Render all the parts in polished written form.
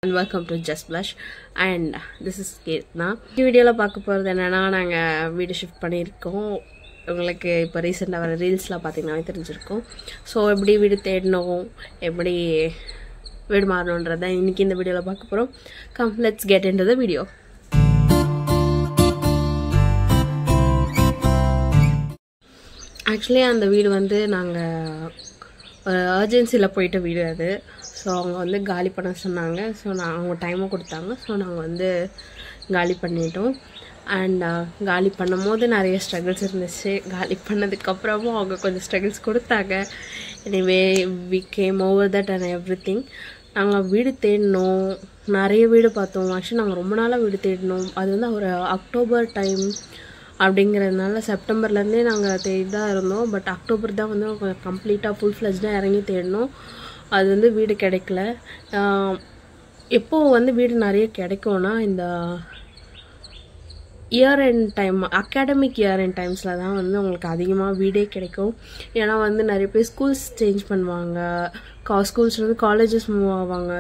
And welcome to Just Blush and this is Ketna. இந்த வீடியோல பார்க்க போறது என்னன்னா நாங்க வீடு ஷிஃப்ட் பண்ணிருக்கோம். உங்களுக்கு இப்ப ரீசன்ட்டா வர ரீல்ஸ்ல பாத்தீங்கன்னா தெரிஞ்சிருக்கும். சோ எப்படி வீடு தேடணும், எப்படி வீடு மாறணும்ன்றதை இன்னைக்கு இந்த வீடியோல பார்க்க போறோம். Come let's get into the video. Actually அந்த வீடு வந்து நாங்க urgencyல போயிட்ட வீடு அது. ஸோ அவங்க வந்து காலி பண்ண சொன்னாங்க. ஸோ அவங்க டைமும் கொடுத்தாங்க. ஸோ நாங்கள் வந்து காலி பண்ணிட்டோம். அண்ட் காலி பண்ணும் போது நிறைய ஸ்ட்ரகிள்ஸ் இருந்துச்சு. காலி பண்ணதுக்கப்புறமும் அவங்க கொஞ்சம் ஸ்ட்ரகிள்ஸ் கொடுத்தாங்க. Anyway we came over that and everything. நாங்கள் வீடு தேடினோம், நிறைய வீடு பார்த்தோம். ஆக்சுவலி நாங்கள் ரொம்ப நாளாக வீடு தேடினோம். அது வந்து ஒரு அக்டோபர் டைம் அப்படிங்கிறதுனால செப்டம்பர்லேருந்தே நாங்கள் தேடி தான் இருந்தோம். பட் அக்டோபர் தான் வந்து கொஞ்சம் கம்ப்ளீட்டாக ஃபுல் ஃப்ளெஜ்டாக இறங்கி தேடினோம். அது வந்து வீடு கிடைக்கல. எப்போ வந்து வீடு நிறைய கிடைக்கும்னா இந்த year end time, academic year end டைம்ஸில் தான் வந்து உங்களுக்கு அதிகமாக வீடே கிடைக்கும். ஏன்னா வந்து நிறைய பேர் ஸ்கூல்ஸ் சேஞ்ச் பண்ணுவாங்க, ஸ்கூல்ஸ் வந்து காலேஜஸ் மூவ் ஆவாங்க.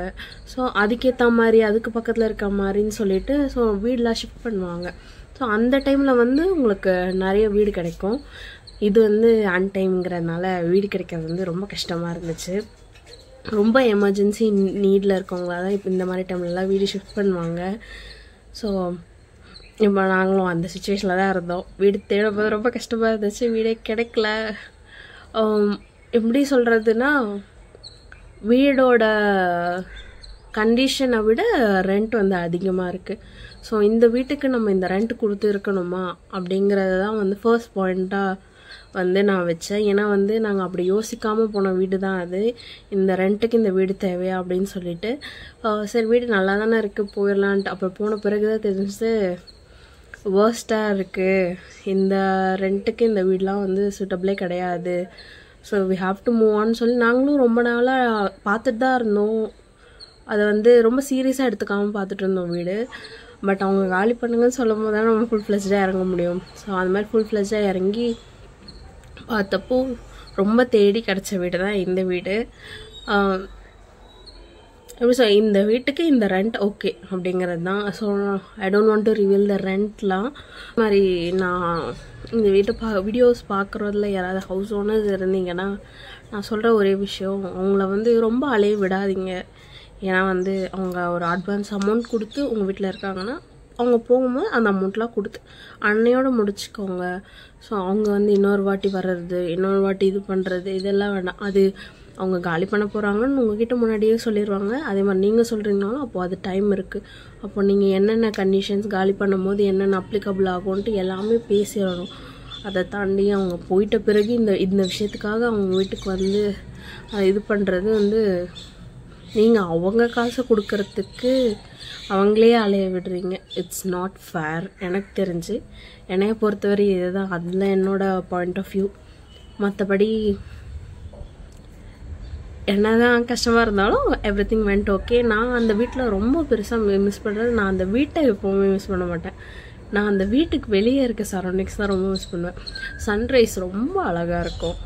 ஸோ அதுக்கேற்ற மாதிரி அதுக்கு பக்கத்தில் இருக்க மாதிரின்னு சொல்லிட்டு ஸோ வீடெலாம் ஷிஃப்ட் பண்ணுவாங்க. ஸோ அந்த டைமில் வந்து உங்களுக்கு நிறைய வீடு கிடைக்கும். இது வந்து அன்டைம்ங்கிறதுனால வீடு கிடைக்கிறது வந்து ரொம்ப கஷ்டமாக இருந்துச்சு. ரொம்ப எமர்ஜென்சி நீடில் இருக்கவங்களா தான் இப்போ இந்த மாதிரி டைம்லலாம் வீடு ஷிஃப்ட் பண்ணுவாங்க. ஸோ இப்போ நாங்களும் அந்த சுச்சுவேஷனில் தான் இருந்தோம். வீடு தேடும்போது ரொம்ப கஷ்டமாக இருந்துச்சு. வீடே கிடைக்கல. எப்படி சொல்கிறதுனா வீடோட கண்டிஷனை விட ரெண்ட் வந்து அதிகமாக இருக்குது. ஸோ இந்த வீட்டுக்கு நம்ம இந்த ரெண்ட் கொடுத்து இருக்கணுமா அப்படிங்கிறது தான் வந்து ஃபர்ஸ்ட் பாயிண்ட்டாக வந்து நான் வச்சேன். ஏன்னா வந்து நாங்கள் அப்படி யோசிக்காமல் போன வீடு தான் அது. இந்த ரெண்ட்டுக்கு இந்த வீடு தேவையா அப்படின்னு சொல்லிட்டு சரி வீடு நல்லா தானே இருக்குது போயிடலான்ட்டு அப்புறம் போன பிறகு தான் தெரிஞ்சு வேர்ஸ்ட்டாக இருக்குது. இந்த ரெண்ட்டுக்கு இந்த வீடெலாம் வந்து சூட்டபிளே கிடையாது. So we have to move on சொல்லி நாங்களும் ரொம்ப நாளாக பார்த்துட்டு தான் இருந்தோம். அதை வந்து ரொம்ப சீரியஸாக எடுத்துக்காமல் பார்த்துட்டு இருந்தோம் வீடு. பட் அவங்க காலி பண்ணுங்கன்னு சொல்லும் போது தான் நம்ம ஃபுல் ஃப்ளெஜ்டாக இறங்க முடியும். ஸோ அந்த மாதிரி ஃபுல் ஃப்ளெஜ்டாக இறங்கி பார்த்தப்போ ரொம்ப தேடி கிடச்ச வீடு தான் இந்த வீடு. எப்படி சொல், இந்த வீட்டுக்கு இந்த ரெண்ட் ஓகே அப்படிங்கிறது தான். So I don't want to reveal the ரெண்ட்லாம். மாதிரி நான் இந்த வீட்டை வீடியோஸ் பார்க்குறதுல யாராவது ஹவுஸ் ஓனர்ஸ் இருந்தீங்கன்னா நான் சொல்கிற ஒரே விஷயம், அவங்கள வந்து ரொம்ப அலைய விடாதீங்க. ஏன்னா வந்து அவங்க ஒரு அட்வான்ஸ் அமௌண்ட் கொடுத்து உங்கள் வீட்டில் இருக்காங்கன்னா அவங்க போகும்போது அந்த அமௌண்ட்லாம் கொடுத்து அன்னையோடு முடிச்சுக்கோங்க. ஸோ அவங்க வந்து இன்னொரு வாட்டி வர்றது, இன்னொரு வாட்டி இது பண்ணுறது இதெல்லாம் வேண்டாம். அது அவங்க காலி பண்ண போகிறாங்கன்னு உங்ககிட்ட முன்னாடியே சொல்லிடுவாங்க. அதே மாதிரி நீங்கள் சொல்கிறீங்கனாலும் அப்போது அது டைம் இருக்குது. அப்போ நீங்கள் என்னென்ன கண்டிஷன்ஸ் காலி பண்ணும் போது என்னென்ன அப்ளிகபிள் ஆகும்ன்ட்டு எல்லாமே பேசிடணும். அதை தாண்டி அவங்க போயிட்ட பிறகு இந்த விஷயத்துக்காக அவங்க வீட்டுக்கு வந்து இது பண்ணுறது வந்து நீங்கள் அவங்க காசை கொடுக்கறதுக்கு அவங்களே அலைய விடுறீங்க. இட்ஸ் நாட் ஃபேர் எனக்கு தெரிஞ்சு. என்னைய பொறுத்தவரை இதுதான், அதில் என்னோட பாயிண்ட் ஆஃப் வியூ. மற்றபடி என்னதான் கஷ்டமாக இருந்தாலும் எவ்ரி திங் வெண்ட் ஓகே. நான் அந்த வீட்டில் ரொம்ப பெருசாக மிஸ் பண்ணுறது, நான் அந்த வீட்டை எப்போவுமே மிஸ் பண்ண மாட்டேன். நான் அந்த வீட்டுக்கு வெளியே இருக்க சரௌண்டிங்ஸ் தான் ரொம்ப மிஸ் பண்ணுவேன். சன்ரைஸ் ரொம்ப அழகாக இருக்கும்.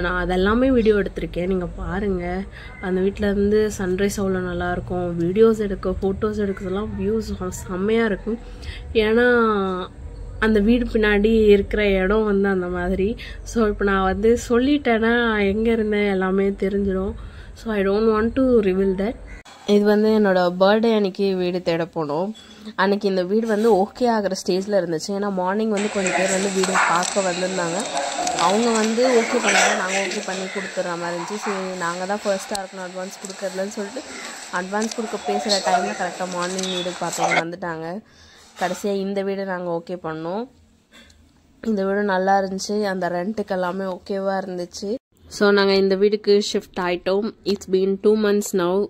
நான் அதெல்லாமே வீடியோ எடுத்திருக்கேன், நீங்கள் பாருங்கள். அந்த வீட்டில் இருந்து சன்ரைஸ் அவ்வளோ நல்லாயிருக்கும். வீடியோஸ் எடுக்க, ஃபோட்டோஸ் எடுக்கிறதுலாம் வியூஸ் செம்மையாக இருக்கும். ஏன்னா அந்த வீடு பின்னாடி இருக்கிற இடம் வந்து அந்த மாதிரி. ஸோ இப்போ நான் வந்து சொல்லிட்டேன்னா எங்கே இருந்தேன் எல்லாமே தெரிஞ்சிடும். So I don't want to reveal that. இது வந்து என்னோடய பர்த்டே அன்றைக்கி வீடு தேட போனோம். அன்றைக்கி இந்த வீடு வந்து ஓகே ஆகிற ஸ்டேஜில் இருந்துச்சு. ஏன்னா மார்னிங் வந்து கொஞ்சம் பேர் வந்து வீடு பார்க்க வந்திருந்தாங்க. அவங்க வந்து ஓகே பண்ணாங்க, நாங்கள் ஓகே பண்ணி கொடுத்துட்ற மாதிரி இருந்துச்சு. சரி நாங்கள் தான் ஃபர்ஸ்ட்டாக இருக்கணும் அட்வான்ஸ் கொடுக்கறதுலன்னு சொல்லிட்டு அட்வான்ஸ் கொடுக்க பேசுகிற டைமில் கரெக்டாக மார்னிங் வீடு பார்த்தவங்க வந்துட்டாங்க. கடைசியாக இந்த வீடு நாங்கள் ஓகே பண்ணோம். இந்த வீடு நல்லா இருந்துச்சு. அந்த ரெண்ட்டுக்கு எல்லாமே ஓகேவாக இருந்துச்சு. ஸோ நாங்கள் இந்த வீட்டுக்கு ஷிஃப்ட் ஆகிட்டோம். It's been 2 months now.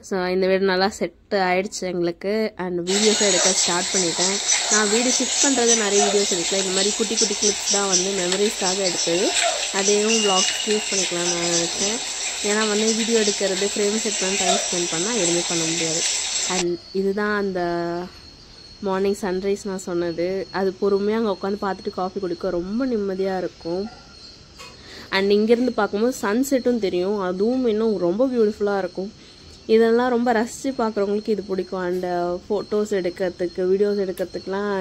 So இந்த வீடு நல்லா செட் ஆகிடுச்சு எங்களுக்கு. அண்ட் வீடியோஸை எடுக்க ஸ்டார்ட் பண்ணிட்டேன். நான் வீடு ஷிஃப்ட் பண்ணுறது நிறைய வீடியோஸ் எடுக்கல. இந்த மாதிரி குட்டி குட்டி கிளிப்ஸ் தான் வந்து மெமரிஸ்க்காக எடுத்தது. அதையும் வ்ளாக்ஸ் யூஸ் பண்ணிக்கலாம்னு நான் நினச்சேன். ஏன்னா வந்து வீடியோ எடுக்கிறது, ஃப்ரேம் செட் பண்ணி டைம் ஸ்பெண்ட் பண்ணால் எதுவுமே பண்ண முடியாது. அண்ட் இதுதான் அந்த மார்னிங் சன்ரைஸ் நான் சொன்னது. அது பொறுமையாக அங்கே உட்காந்து பார்த்துட்டு காஃபி குடிக்க ரொம்ப நிம்மதியாக இருக்கும். அண்ட் இங்கேருந்து பார்க்கும்போது சன்செட்டும் தெரியும். அதுவும் இன்னும் ரொம்ப பியூட்டிஃபுல்லாக இருக்கும். இதெல்லாம் ரொம்ப ரசித்து பார்க்குறவங்களுக்கு இது பிடிக்கும். அண்ட் ஃபோட்டோஸ் எடுக்கிறதுக்கு வீடியோஸ் எடுக்கிறதுக்குலாம்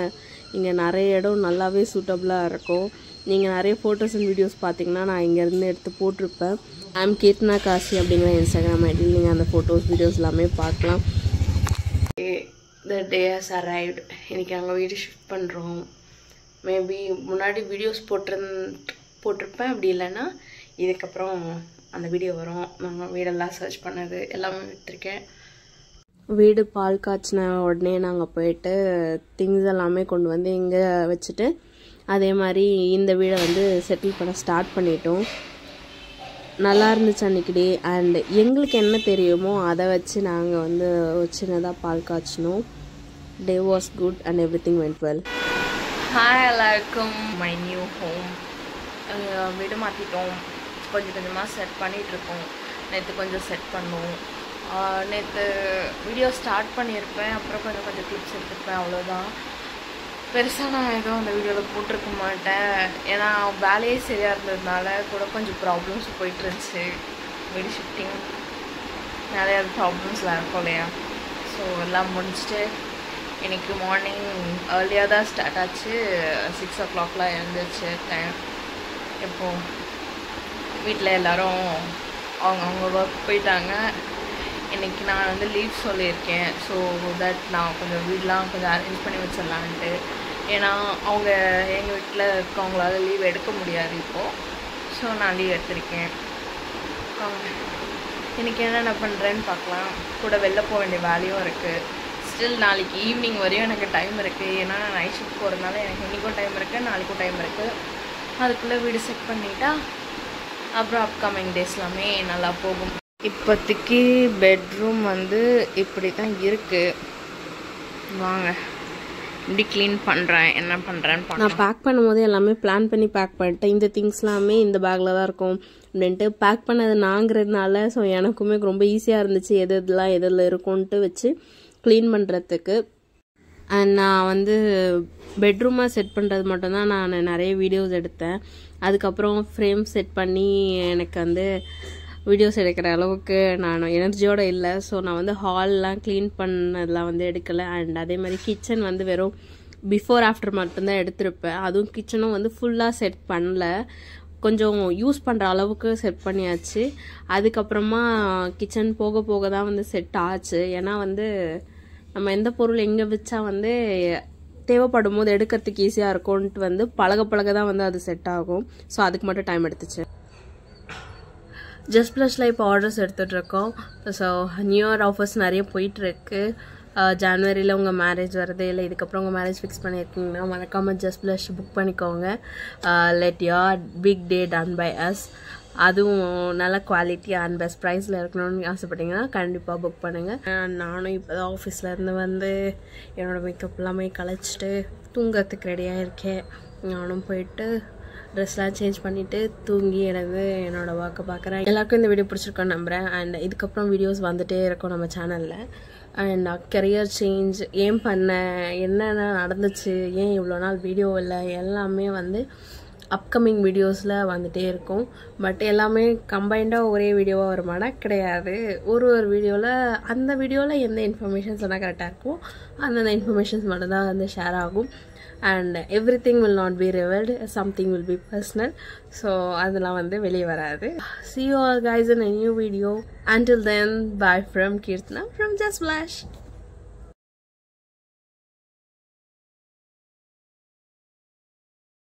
இங்கே நிறைய இடம் நல்லாவே சூட்டபுளாக இருக்கும். நீங்கள் நிறைய ஃபோட்டோஸ் அண்ட் வீடியோஸ் பார்த்தீங்கன்னா நான் இங்கேருந்து எடுத்து போட்டிருப்பேன். ஐம் கீர்த்தனா காசி அப்படிங்கிற இன்ஸ்டாகிராம் ஐடியில் நீங்கள் அந்த ஃபோட்டோஸ் வீடியோஸ் எல்லாமே பார்க்கலாம். The day has arrived. இன்றைக்கி நாங்கள் வீடு ஷிஃப்ட் பண்ணுறோம். மேபி முன்னாடி வீடியோஸ் போட்டிருப்பேன். அப்படி இல்லைன்னா இதுக்கப்புறம் அந்த வீடியோ வரும். நாங்கள் வீடெல்லாம் சர்ச் பண்ணது எல்லாமே எடுத்திருக்கேன். வீடு பால் காய்ச்சின உடனே நாங்கள் போயிட்டு திங்ஸ் எல்லாமே கொண்டு வந்து இங்கே வச்சுட்டு அதே மாதிரி இந்த வீடை வந்து செட்டில் பண்ண ஸ்டார்ட் பண்ணிட்டோம். நல்லா இருந்துச்சு அன்றைக்கி டே. அண்ட் எங்களுக்கு என்ன தெரியுமோ அதை வச்சு நாங்கள் வந்து சின்னதாக பால் காய்ச்சினோம். Day was good and everything went well. Hi எல்லாருக்கும். My new home. வீடு மாற்றிட்டோம். கொஞ்சம் கொஞ்சமாக செட் பண்ணிகிட்ருக்கோம். நேற்று கொஞ்சம் செட் பண்ணோம். நேற்று வீடியோ ஸ்டார்ட் பண்ணியிருப்பேன். அப்புறம் கொஞ்சம் கிளிப்ஸ் எடுத்துருப்பேன். அவ்வளோதான். பெருசாக நான் எதுவும் அந்த வீடியோவில் போட்டிருக்க மாட்டேன். ஏன்னா வேலையே சரியாக இருந்ததுனால கூட கொஞ்சம் ப்ராப்ளம்ஸ் போயிட்டுருந்துச்சு. வீடு ஷிஃப்டிங் நிறையா ப்ராப்ளம்ஸ்லாம் இருக்கும் இல்லையா. ஸோ எல்லாம் முடிச்சுட்டு இன்றைக்கி மார்னிங் ஏர்லியாக தான் ஸ்டார்ட் ஆச்சு. 6 o'clock எழுந்துச்சு டைம். இப்போது வீட்டில் எல்லோரும் அவங்க ஒர்க் போயிட்டாங்க. இன்றைக்கி நான் வந்து லீவ் சொல்லியிருக்கேன். ஸோ தட் நான் கொஞ்சம் வீடெலாம் கொஞ்சம் அரேஞ்ச் பண்ணி வச்சிடலான்ட்டு. ஏன்னா அவங்க எங்கள் வீட்டில் இருக்கவங்களால லீவ் எடுக்க முடியாது இப்போது. ஸோ நான் லீவ் எடுத்திருக்கேன். இன்றைக்கி என்னென்ன பண்ணுறேன்னு பார்க்கலாம். கூட வெளில போக வேண்டிய வேலையும் இருக்குது. ஸ்டில் நாளைக்கு ஈவினிங் வரையும் எனக்கு டைம் இருக்குது. ஏன்னா நான் நைட் ஷிஃப்ட் போகிறதுனால எனக்கு இன்றைக்கும் டைம் இருக்குது, நாளைக்கும் டைம் இருக்குது. அதுக்குள்ளே வீடு செட் பண்ணிட்டா அப்புறம் அப்கமிங் டேஸ் எல்லாமே நல்லா போகும். இப்போதைக்கு பெட்ரூம் வந்து இப்படி தான் இருக்குது. வாங்க இப்படி க்ளீன் பண்ணுறேன், என்ன பண்ணுறேன்னு நான் பேக் பண்ணும்போது எல்லாமே பிளான் பண்ணி பேக் பண்ணிட்டேன். இந்த திங்ஸ் எல்லாமே இந்த பேக்கில் தான் இருக்கும் அப்படின்ட்டு பேக் பண்ணது நாங்கிறதுனால ஸோ எனக்குமே ரொம்ப ஈஸியாக இருந்துச்சு எதெல்லாம் எதில் இருக்கும்ன்ட்டு வச்சு க்ளீன் பண்ணுறதுக்கு. அண்ட் நான் வந்து பெட்ரூமை செட் பண்ணுறது மட்டும்தான் நான் நிறைய வீடியோஸ் எடுத்தேன். அதுக்கப்புறம் ஃப்ரேம் செட் பண்ணி எனக்கு வந்து வீடியோஸ் எடுக்கிற அளவுக்கு நான் எனர்ஜியோடு இல்லை. ஸோ நான் வந்து ஹால்லாம் க்ளீன் பண்ணதெல்லாம் வந்து எடுக்கலை. அண்ட் அதே மாதிரி கிச்சன் வந்து வெறும் பிஃபோர் ஆஃப்டர் மட்டும்தான் எடுத்திருப்பேன். அதுவும் கிச்சனும் வந்து ஃபுல்லாக செட் பண்ணல, கொஞ்சம் யூஸ் பண்ணுற அளவுக்கு செட் பண்ணியாச்சு. அதுக்கப்புறமா கிச்சன் போக போக தான் வந்து செட் ஆச்சு. ஏன்னா வந்து நம்ம எந்த பொருள் எங்கே வச்சா வந்து தேவைப்படும் போது எடுக்கிறதுக்கு ஈஸியாக இருக்கும்ன்ட்டு வந்து பழக தான் வந்து அது செட் ஆகும். ஸோ அதுக்கு மட்டும் டைம் எடுத்துச்சு. ஜஸ்ட் ப்ளஸில் இப்போ ஆர்டர்ஸ் எடுத்துகிட்ருக்கோம். ஸோ நியூ இயர் ஆஃபர்ஸ் நிறைய போயிட்டுருக்கு. ஜனவரியில் உங்கள் மேரேஜ் வருது, இல்லை இதுக்கப்புறம் உங்கள் மேரேஜ் ஃபிக்ஸ் பண்ணியிருக்கீங்கன்னா மறக்காமல் ஜஸ்ட் ப்ளஷ் புக் பண்ணிக்கோங்க. Let your big day done by us. அதுவும் நல்ல குவாலிட்டி அண்ட் பெஸ்ட் ப்ரைஸில் இருக்கணும்னு ஆசைப்பட்டீங்கன்னா கண்டிப்பாக புக் பண்ணுங்கள். நானும் இப்போ தான் ஆஃபீஸ்லேருந்து வந்து என்னோடய மேக்கப் எல்லாமே கலைச்சிட்டு தூங்கிறதுக்கு ரெடியாக இருக்கேன். நானும் போயிட்டு ட்ரெஸ்லாம் சேஞ்ச் பண்ணிவிட்டு தூங்கி எனக்கு என்னோடய ஒர்க்கை பார்க்குறேன். எல்லாருக்கும் இந்த வீடியோ பிடிச்சிருக்கோன்னு நம்புகிறேன். அண்ட் இதுக்கப்புறம் வீடியோஸ் வந்துகிட்டே இருக்கும் நம்ம சேனலில். அண்ட் கரியர் சேஞ்ச் ஏன் பண்ணேன், என்னென்ன நடந்துச்சு, ஏன் இவ்வளோ நாள் வீடியோ இல்லை, எல்லாமே வந்து அப்கமிங் வீடியோஸில் வந்துகிட்டே இருக்கும். பட் எல்லாமே கம்பைண்டாக ஒரே வீடியோவாக வருமானா கிடையாது. ஒரு வீடியோவில் அந்த வீடியோவில் எந்த இன்ஃபர்மேஷன்ஸ் எல்லாம் கரெக்டாக இருக்கும் அந்தந்த இன்ஃபர்மேஷன்ஸ் மட்டும்தான் வந்து ஷேர் ஆகும். And everything will not be revealed, something will be personal. So அதெல்லாம் வந்து வெளியே வராது. See you all guys in a new video. Until then, bye from Kirtana from Just Flash.